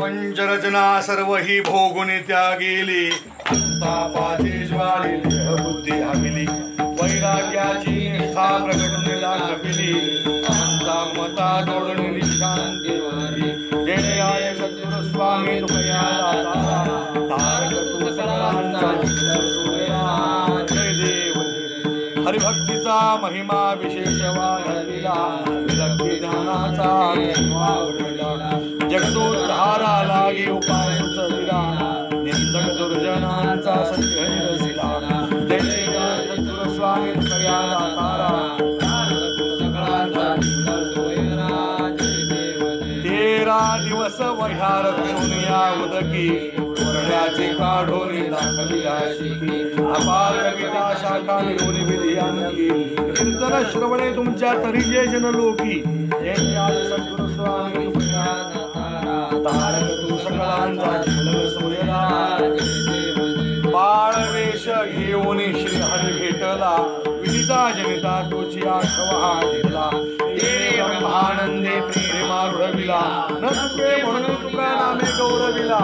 पंचरचना सर्व ही भोगुन त्या गेली, अंतापाची ज्वाळी बुद्धी हविली, वैराग्याची निष्ठा प्रगटून दाखविली, अंता मता जोडून निशांती वारी, जय आय सद्गुरु स्वामी तुकया दाता, तारक तू सर्वांचा जय देव। हरिभक्तीचा महिमा विशेष वाढविला, विरक्ती ज्ञानाचा वाढविला, जगदोद्धारा लागी उपाय सुचविला, निंदक दुर्जनांचा सत्य रसिला, जय सद्गुरु स्वामी तुकया दाता, तेरा दिवस वह्यार करून या उदकी, वरड्याचे काढून दाखविया शिकी, अपार कविता शाखा मिळून विधी आणखी, कीर्तन श्रवणे तुमच्या तरी जे जन लोकी, जय आय सद्गुरु स्वामी तुकया दाता, तारक तू सकळांचा झलक सूर्यला, बाळवेश घेऊन श्री हरी भेटला, विदिता जनिता तुझी आठवा घेतला, तेरे ब्रह्मानंदे प्रेमा रुढविला, न तुके म्हणून तुका नामे गौरविला,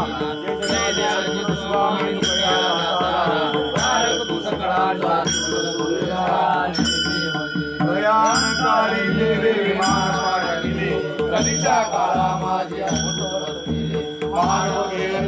जय जय सद्गुरु स्वामी तुकया दाता, तारक तू सकळांचा झलक सूर्यला, प्रयाणकाळी देवे विमान पाठविले, कधीच्या काळा माझी अद्भुत वर्तिले, मानव गेले